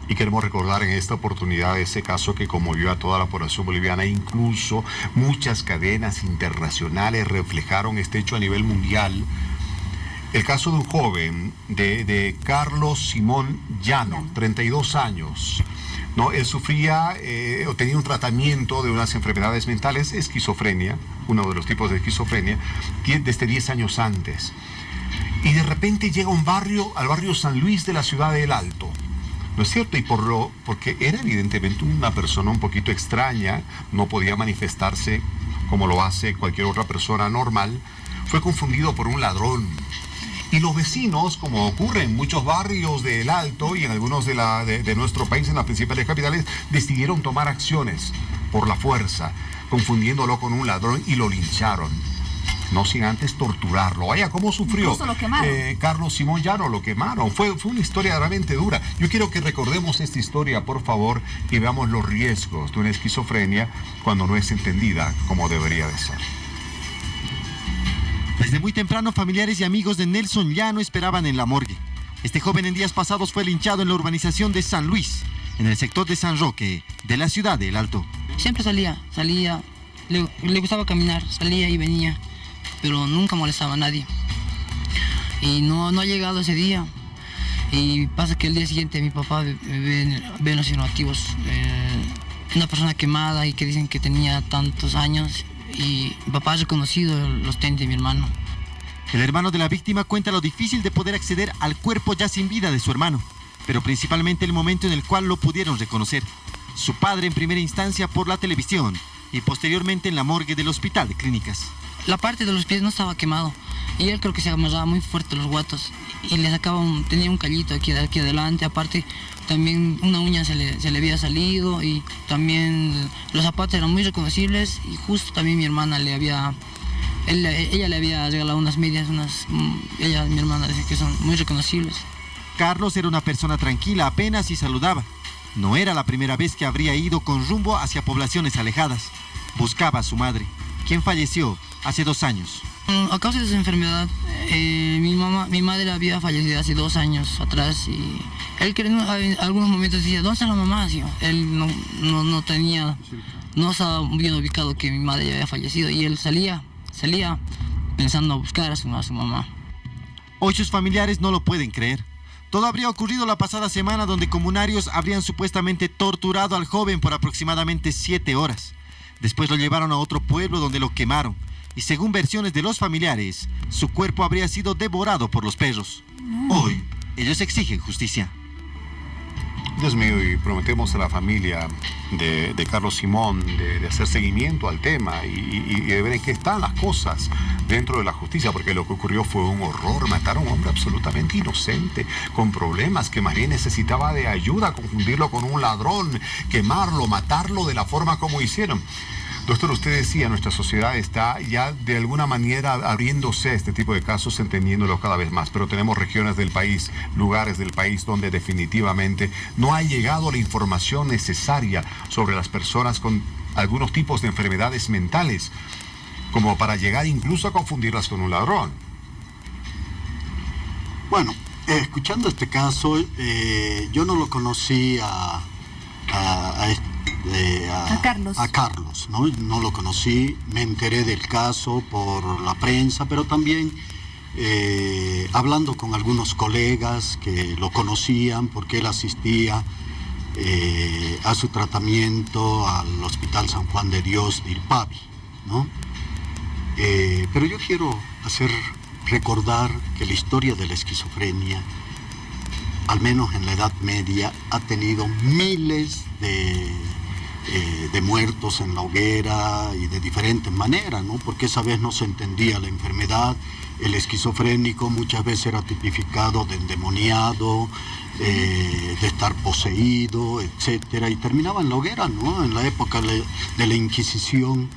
Speaker 1: y queremos recordar en esta oportunidad ese caso que conmovió a toda la población boliviana, incluso muchas cadenas internacionales reflejaron este hecho a nivel mundial. El caso de un joven, de Carlos Simón Llano, 32 años. ¿No? Él sufría o tenía un tratamiento de unas enfermedades mentales, esquizofrenia, uno de los tipos de esquizofrenia, desde 10 años antes. Y de repente llega al barrio San Luis de la ciudad de El Alto, ¿no es cierto? Y porque era evidentemente una persona un poquito extraña, no podía manifestarse como lo hace cualquier otra persona normal, fue confundido por un ladrón. Y los vecinos, como ocurre en muchos barrios de El Alto y en algunos de nuestro país, en las principales capitales, decidieron tomar acciones por la fuerza, confundiéndolo con un ladrón y lo lincharon. No sin antes torturarlo. Vaya, ¿cómo sufrió?
Speaker 6: Incluso lo quemaron.
Speaker 1: Carlos Simón Llano, lo quemaron. Fue una historia realmente dura. Yo quiero que recordemos esta historia, por favor, y veamos los riesgos de una esquizofrenia cuando no es entendida como debería de ser.
Speaker 12: Desde muy temprano, familiares y amigos de Nelson Llano esperaban en la morgue. Este joven en días pasados fue linchado en la urbanización de San Luis, en el sector de San Roque, de la ciudad de El Alto.
Speaker 13: Siempre salía, le gustaba caminar, salía y venía, pero nunca molestaba a nadie. Y no ha llegado ese día. Y pasa que el día siguiente mi papá ve los informativos, una persona quemada y que dicen que tenía tantos años. Y mi papá ha reconocido los TENS de mi hermano.
Speaker 12: El hermano de la víctima cuenta lo difícil de poder acceder al cuerpo ya sin vida de su hermano, pero principalmente el momento en el cual lo pudieron reconocer. Su padre en primera instancia por la televisión y posteriormente en la morgue del hospital de clínicas.
Speaker 13: La parte de los pies no estaba quemado y él creo que se amarraba muy fuerte los guatos y le sacaba tenía un callito aquí adelante, aparte también una uña se le había salido y también los zapatos eran muy reconocibles y justo también mi hermana ella le había regalado unas medias, mi hermana dice que son muy reconocibles.
Speaker 12: Carlos era una persona tranquila apenas y saludaba. No era la primera vez que habría ido con rumbo hacia poblaciones alejadas. Buscaba a su madre, quien falleció hace 2 años.
Speaker 13: A causa de su enfermedad, mi madre había fallecido hace 2 años atrás y él en algunos momentos decía, ¿dónde está la mamá? Sí, él no estaba bien ubicado que mi madre ya había fallecido y él salía pensando a buscar a su mamá.
Speaker 12: Hoy sus familiares no lo pueden creer. Todo habría ocurrido la pasada semana donde comunarios habrían supuestamente torturado al joven por aproximadamente 7 horas. Después lo llevaron a otro pueblo donde lo quemaron. Y según versiones de los familiares, su cuerpo habría sido devorado por los perros.
Speaker 1: Hoy,
Speaker 12: ellos exigen justicia.
Speaker 1: Dios mío, y prometemos a la familia de Carlos Simón de hacer seguimiento al tema y de ver en qué están las cosas dentro de la justicia, porque lo que ocurrió fue un horror. Matar a un hombre absolutamente inocente, con problemas, que más bien necesitaba de ayuda, confundirlo con un ladrón, quemarlo, matarlo de la forma como hicieron. Doctor, usted decía, nuestra sociedad está ya de alguna manera abriéndose a este tipo de casos, entendiéndolo cada vez más, pero tenemos regiones del país, lugares del país donde definitivamente no ha llegado la información necesaria sobre las personas con algunos tipos de enfermedades mentales, como para llegar incluso a confundirlas con un ladrón.
Speaker 5: Bueno, escuchando este caso, yo no lo conocí a
Speaker 6: Carlos.
Speaker 5: A Carlos, ¿no? No lo conocí, me enteré del caso por la prensa, pero también hablando con algunos colegas que lo conocían porque él asistía a su tratamiento al Hospital San Juan de Dios de Irpavi, ¿no? Pero yo quiero recordar que la historia de la esquizofrenia, al menos en la Edad Media, ha tenido miles de muertos en la hoguera y de diferentes maneras, ¿no? Porque esa vez no se entendía la enfermedad. El esquizofrénico muchas veces era tipificado de endemoniado, de estar poseído, etcétera, y terminaba en la hoguera, ¿no? En la época de la Inquisición,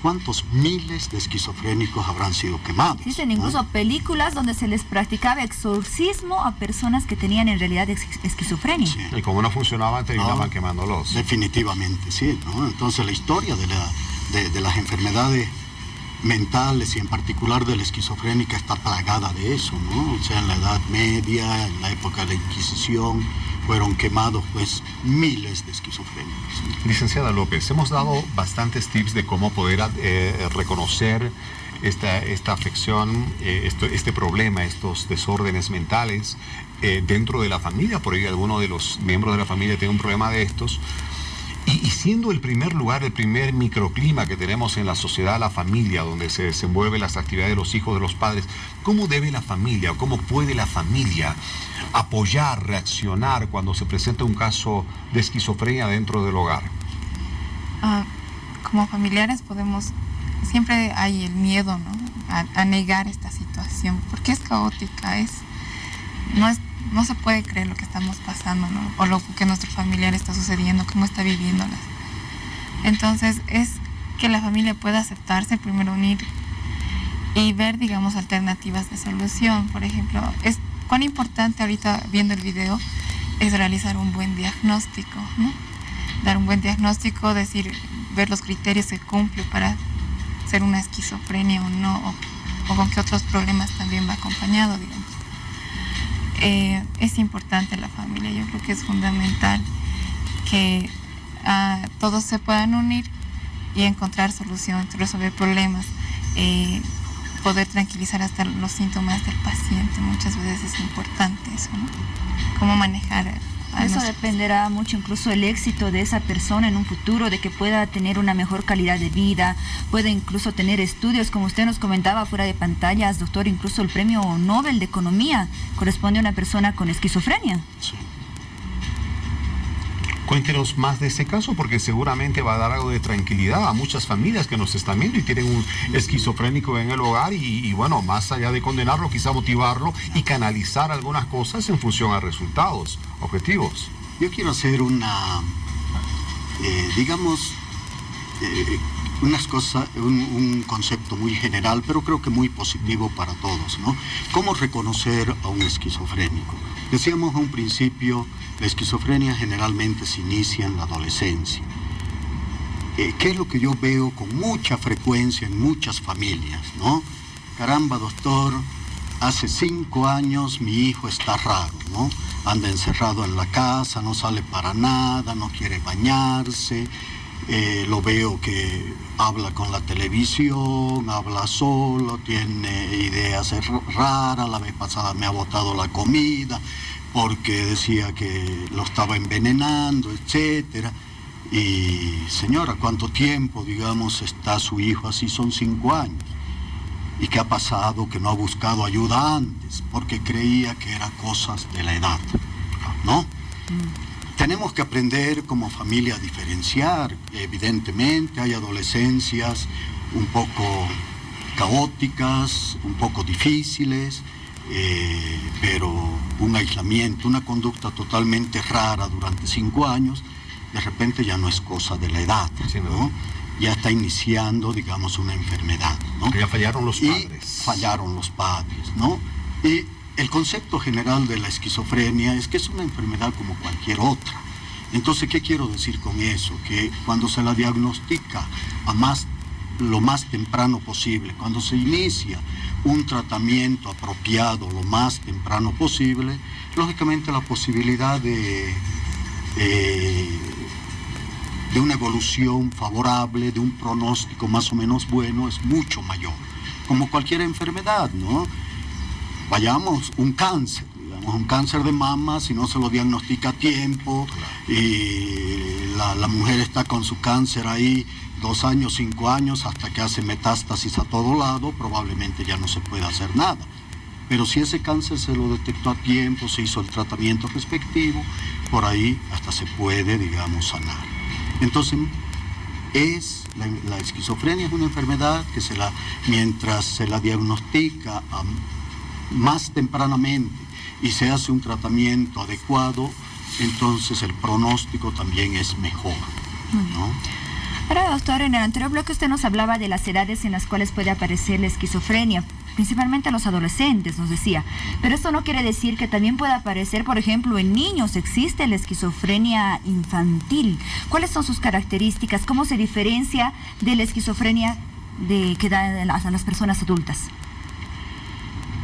Speaker 5: ¿cuántos miles de esquizofrénicos habrán sido quemados?
Speaker 6: Existen incluso películas donde se les practicaba exorcismo a personas que tenían en realidad esquizofrenia.
Speaker 1: Sí. Y como no funcionaban, terminaban quemándolos.
Speaker 5: Definitivamente, sí, ¿no? Entonces la historia de las enfermedades mentales y en particular de la esquizofrénica está plagada de eso, ¿no? O sea, en la Edad Media, en la época de la Inquisición, fueron quemados pues miles de esquizofrénicos.
Speaker 1: Licenciada López, hemos dado bastantes tips de cómo poder reconocer esta afección, este problema, estos desórdenes mentales dentro de la familia. Por ahí alguno de los miembros de la familia tiene un problema de estos. Y siendo el primer lugar, el primer microclima que tenemos en la sociedad, la familia, donde se desenvuelven las actividades de los hijos, de los padres, ¿cómo debe la familia o cómo puede la familia apoyar, reaccionar cuando se presenta un caso de esquizofrenia dentro del hogar?
Speaker 11: Como familiares siempre hay el miedo, ¿no? a negar esta situación, porque es caótica, no se puede creer lo que estamos pasando, ¿no? O lo que nuestro familiar está sucediendo, cómo está viviéndolas. Entonces es que la familia pueda aceptarse, primero unir y ver, digamos, alternativas de solución. Por ejemplo, cuán importante ahorita viendo el video es realizar un buen diagnóstico, ¿no? Dar un buen diagnóstico, ver los criterios que cumple para ser una esquizofrenia o no, o con qué otros problemas también va acompañado, digamos. Es importante la familia, yo creo que es fundamental que todos se puedan unir y encontrar soluciones, resolver problemas, poder tranquilizar hasta los síntomas del paciente. Muchas veces es importante eso, ¿no? Cómo manejar
Speaker 6: eso dependerá mucho incluso el éxito de esa persona en un futuro, de que pueda tener una mejor calidad de vida, puede incluso tener estudios, como usted nos comentaba fuera de pantallas, doctor, incluso el premio Nobel de Economía corresponde a una persona con esquizofrenia.
Speaker 5: Sí.
Speaker 1: Cuéntenos más de ese caso, porque seguramente va a dar algo de tranquilidad a muchas familias que nos están viendo y tienen un esquizofrénico en el hogar y bueno, más allá de condenarlo, quizá motivarlo y canalizar algunas cosas en función a resultados objetivos.
Speaker 5: Yo quiero hacer un concepto muy general, pero creo que muy positivo para todos, ¿no? ¿Cómo reconocer a un esquizofrénico? Decíamos a un principio, la esquizofrenia generalmente se inicia en la adolescencia. ¿Qué es lo que yo veo con mucha frecuencia en muchas familias, ¿no? Caramba, doctor, hace 5 años mi hijo está raro, ¿no? Anda encerrado en la casa, no sale para nada, no quiere bañarse, lo veo que habla con la televisión, habla solo, tiene ideas raras, la vez pasada me ha botado la comida porque decía que lo estaba envenenando, etcétera. Y señora, ¿cuánto tiempo, digamos, está su hijo así? Son 5 años. ¿Y qué ha pasado? Que no ha buscado ayuda antes, porque creía que eran cosas de la edad, ¿no? Tenemos que aprender como familia a diferenciar. Evidentemente hay adolescencias un poco caóticas, un poco difíciles, pero un aislamiento, una conducta totalmente rara durante 5 años, de repente ya no es cosa de la edad, ¿no? Ya está iniciando, digamos, una enfermedad, ¿no?
Speaker 1: Que ya fallaron los padres.
Speaker 5: Fallaron los padres, ¿no? Y el concepto general de la esquizofrenia es que es una enfermedad como cualquier otra. Entonces, ¿qué quiero decir con eso? Que cuando se la diagnostica lo más temprano posible, cuando se inicia un tratamiento apropiado lo más temprano posible, lógicamente la posibilidad de una evolución favorable, de un pronóstico más o menos bueno, es mucho mayor. Como cualquier enfermedad, ¿no? Vayamos, un cáncer, digamos, un cáncer de mama, si no se lo diagnostica a tiempo, y la mujer está con su cáncer ahí 2 años, 5 años, hasta que hace metástasis a todo lado, probablemente ya no se puede hacer nada. Pero si ese cáncer se lo detectó a tiempo, se hizo el tratamiento respectivo, por ahí hasta se puede, digamos, sanar. Entonces, la esquizofrenia es una enfermedad que mientras se la diagnostica más tempranamente y se hace un tratamiento adecuado, entonces el pronóstico también es mejor, ¿no?
Speaker 6: Ahora, doctor, en el anterior bloque usted nos hablaba de las edades en las cuales puede aparecer la esquizofrenia, principalmente a los adolescentes, nos decía. Pero esto no quiere decir que también pueda aparecer, por ejemplo, en niños. Existe la esquizofrenia infantil. ¿Cuáles son sus características? ¿Cómo se diferencia de la esquizofrenia que dan a las personas adultas?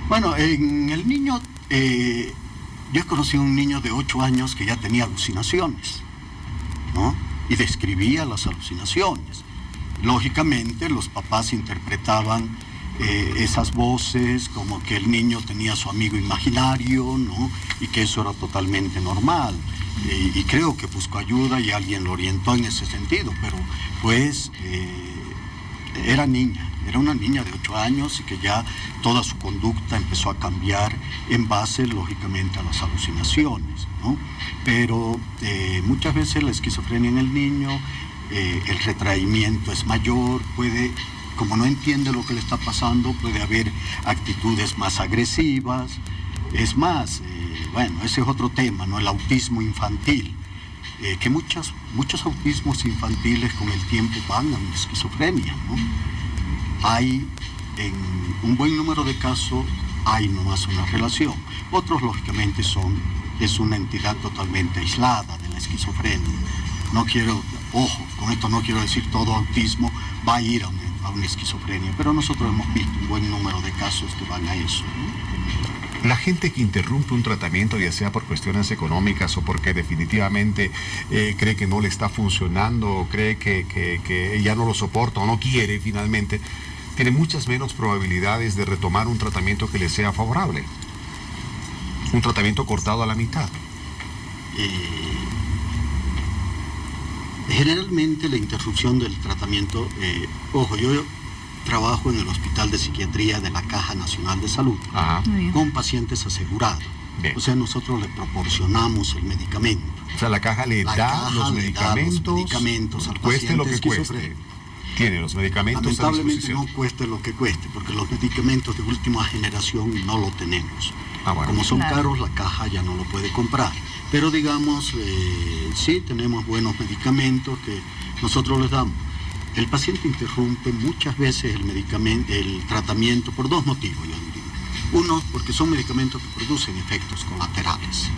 Speaker 5: Bueno, en el niño, yo he conocido a un niño de 8 años que ya tenía alucinaciones, ¿no? Y describía las alucinaciones. Lógicamente, los papás interpretaban esas voces como que el niño tenía su amigo imaginario, ¿no? Y que eso era totalmente normal. Y creo que buscó ayuda y alguien lo orientó en ese sentido, pero pues era una niña de 8 años y que ya toda su conducta empezó a cambiar en base, lógicamente, a las alucinaciones, ¿no? Pero muchas veces la esquizofrenia en el niño, el retraimiento es mayor, como no entiende lo que le está pasando, puede haber actitudes más agresivas. Es más, bueno, ese es otro tema, ¿no? El autismo infantil, que muchos autismos infantiles con el tiempo van a una esquizofrenia, ¿no? Hay, en un buen número de casos, hay nomás una relación. Otros, lógicamente, es una entidad totalmente aislada de la esquizofrenia. Ojo, con esto no quiero decir todo autismo va a ir a una esquizofrenia, pero nosotros hemos visto un buen número de casos que van a eso, ¿no?
Speaker 1: La gente que interrumpe un tratamiento, ya sea por cuestiones económicas o porque definitivamente cree que no le está funcionando, o cree que ya no lo soporta o no quiere finalmente, tiene muchas menos probabilidades de retomar un tratamiento que le sea favorable. Un tratamiento cortado a la mitad.
Speaker 5: Generalmente la interrupción del tratamiento, ojo, yo trabajo en el Hospital de Psiquiatría de la Caja Nacional de Salud, con pacientes asegurados. Bien. O sea, nosotros le proporcionamos el medicamento.
Speaker 1: O sea, la caja le da los medicamentos
Speaker 5: al
Speaker 1: cueste
Speaker 5: paciente
Speaker 1: lo que cueste. Tiene los medicamentos a
Speaker 5: lamentablemente
Speaker 1: disposición.
Speaker 5: no cueste lo que cueste, porque los medicamentos de última generación no lo tenemos.
Speaker 1: Bueno.
Speaker 5: Como son caros, la caja ya no lo puede comprar. Pero digamos, sí tenemos buenos medicamentos que nosotros les damos. El paciente interrumpe muchas veces el tratamiento por 2 motivos, yo diría. Uno, porque son medicamentos que producen efectos colaterales.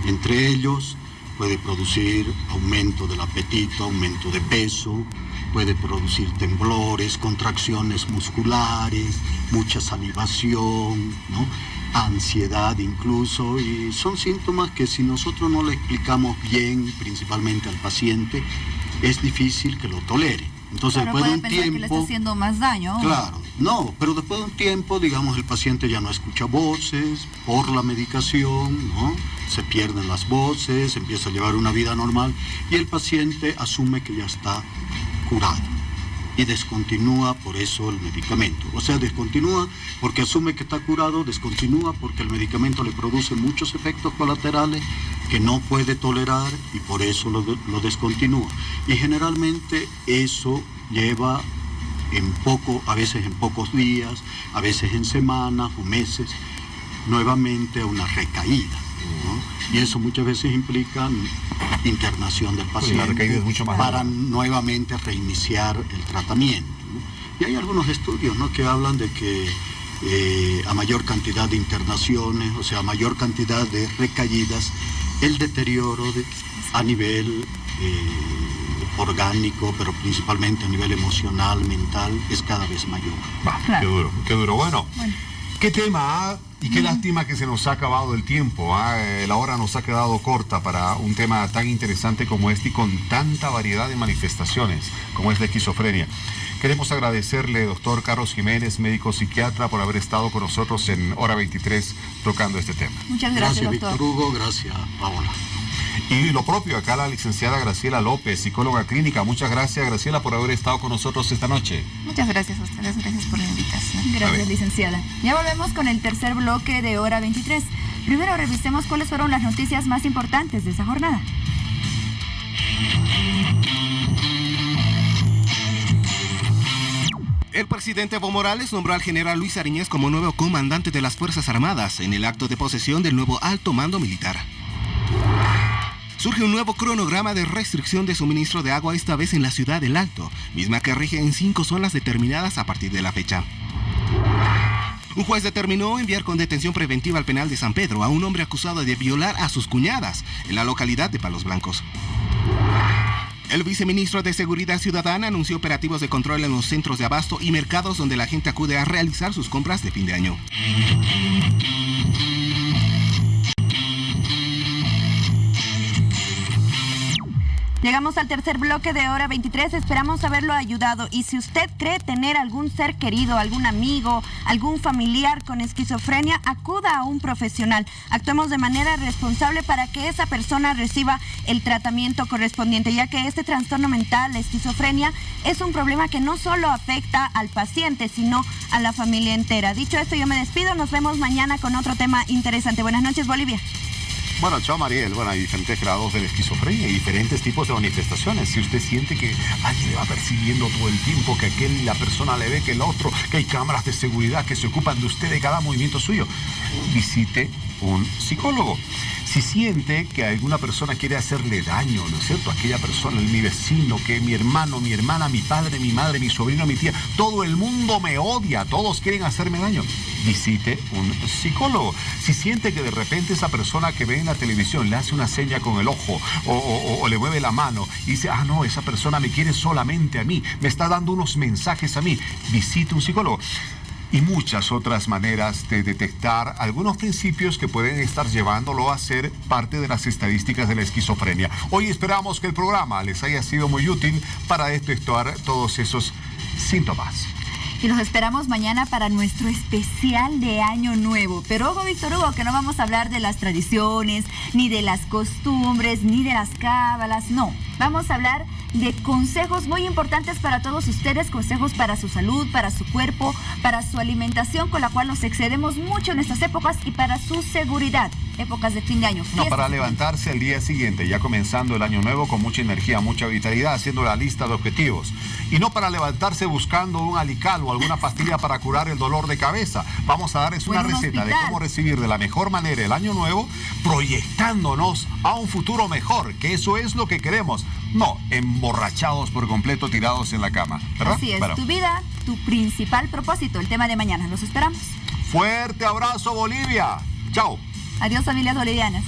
Speaker 5: Entre ellos, puede producir aumento del apetito, aumento de peso, puede producir temblores, contracciones musculares, mucha salivación, ¿no? Ansiedad incluso, y son síntomas que si nosotros no le explicamos bien, principalmente al paciente, es difícil que lo tolere. Entonces,
Speaker 6: claro,
Speaker 5: después de un
Speaker 6: puede pensar
Speaker 5: tiempo,
Speaker 6: que le está haciendo más daño.
Speaker 5: Claro, no, pero después de un tiempo, digamos, el paciente ya no escucha voces por la medicación, ¿no? Se pierden las voces, empieza a llevar una vida normal y el paciente asume que ya está curado. y descontinúa por eso el medicamento. O sea, descontinúa porque asume que está curado, descontinúa porque el medicamento le produce muchos efectos colaterales que no puede tolerar y por eso lo descontinúa. Y generalmente eso lleva a veces en pocos días, a veces en semanas o meses, nuevamente a una recaída, ¿no? Y eso muchas veces implica internación del paciente,
Speaker 1: la recaída es mucho más
Speaker 5: para
Speaker 1: larga.
Speaker 5: nuevamente reiniciar el tratamiento, ¿no? Y hay algunos estudios, ¿no?, que hablan de que a mayor cantidad de internaciones, o sea, a mayor cantidad de recaídas, el deterioro a nivel orgánico, pero principalmente a nivel emocional, mental, es cada vez mayor.
Speaker 1: Qué duro, qué duro. Bueno. Qué tema, y qué lástima que se nos ha acabado el tiempo. La hora nos ha quedado corta para un tema tan interesante como este y con tanta variedad de manifestaciones como es la esquizofrenia. Queremos agradecerle, doctor Carlos Jiménez, médico psiquiatra, por haber estado con nosotros en Hora 23 tocando este tema.
Speaker 6: Muchas gracias, doctor.
Speaker 5: Víctor Hugo, gracias, Paola.
Speaker 1: Y lo propio, acá la licenciada Graciela López, psicóloga clínica. Muchas gracias, Graciela, por haber estado con nosotros esta noche.
Speaker 11: Muchas gracias a ustedes, gracias por la invitación.
Speaker 6: Gracias, licenciada. Ya volvemos con el tercer bloque de Hora 23. Primero revisemos cuáles fueron las noticias más importantes de esa jornada.
Speaker 14: El presidente Evo Morales nombró al general Luis Ariñez como nuevo comandante de las Fuerzas Armadas en el acto de posesión del nuevo alto mando militar. Surge un nuevo cronograma de restricción de suministro de agua, esta vez en la ciudad del Alto, misma que rige en 5 zonas determinadas a partir de la fecha. Un juez determinó enviar con detención preventiva al penal de San Pedro a un hombre acusado de violar a sus cuñadas en la localidad de Palos Blancos. El viceministro de Seguridad Ciudadana anunció operativos de control en los centros de abasto y mercados donde la gente acude a realizar sus compras de fin de año.
Speaker 2: Llegamos al tercer bloque de Hora 23, esperamos haberlo ayudado y si usted cree tener algún ser querido, algún amigo, algún familiar con esquizofrenia, acuda a un profesional. Actuemos de manera responsable para que esa persona reciba el tratamiento correspondiente, ya que este trastorno mental, la esquizofrenia, es un problema que no solo afecta al paciente, sino a la familia entera. Dicho esto, yo me despido, nos vemos mañana con otro tema interesante. Buenas noches, Bolivia.
Speaker 1: Bueno, chao Mariel. Bueno, hay diferentes grados de la esquizofrenia y diferentes tipos de manifestaciones. Si usted siente que alguien le va persiguiendo todo el tiempo, que la persona le ve que el otro, que hay cámaras de seguridad que se ocupan de usted de cada movimiento suyo, visite un psicólogo. Si siente que alguna persona quiere hacerle daño, ¿no es cierto? Aquella persona, mi vecino, que mi hermano, mi hermana, mi padre, mi madre, mi sobrino, mi tía, todo el mundo me odia, todos quieren hacerme daño. Visite un psicólogo. Si siente que de repente esa persona que ve en la televisión le hace una seña con el ojo o le mueve la mano y dice, no, esa persona me quiere solamente a mí, me está dando unos mensajes a mí, visite un psicólogo. Y muchas otras maneras de detectar algunos principios que pueden estar llevándolo a ser parte de las estadísticas de la esquizofrenia. Hoy esperamos que el programa les haya sido muy útil para detectar todos esos síntomas.
Speaker 6: Y los esperamos mañana para nuestro especial de Año Nuevo. Pero ojo, Víctor Hugo, que no vamos a hablar de las tradiciones, ni de las costumbres, ni de las cábalas, no. Vamos a hablar de consejos muy importantes para todos ustedes, consejos para su salud, para su cuerpo, para su alimentación, con la cual nos excedemos mucho en estas épocas, y para su seguridad, épocas de fin de año.
Speaker 1: No, para levantarse al día siguiente, ya comenzando el año nuevo con mucha energía, mucha vitalidad, haciendo la lista de objetivos. Y no para levantarse buscando un alical o alguna pastilla para curar el dolor de cabeza. Vamos a darles una receta de cómo recibir de la mejor manera el año nuevo, proyectándonos a un futuro mejor, que eso es lo que queremos. No, emborrachados por completo, tirados en la cama, ¿verdad?
Speaker 6: Así es,
Speaker 1: bueno.
Speaker 6: Tu vida, tu principal propósito, el tema de mañana. Los esperamos.
Speaker 1: Fuerte abrazo, Bolivia. Chao.
Speaker 6: Adiós, familias bolivianas.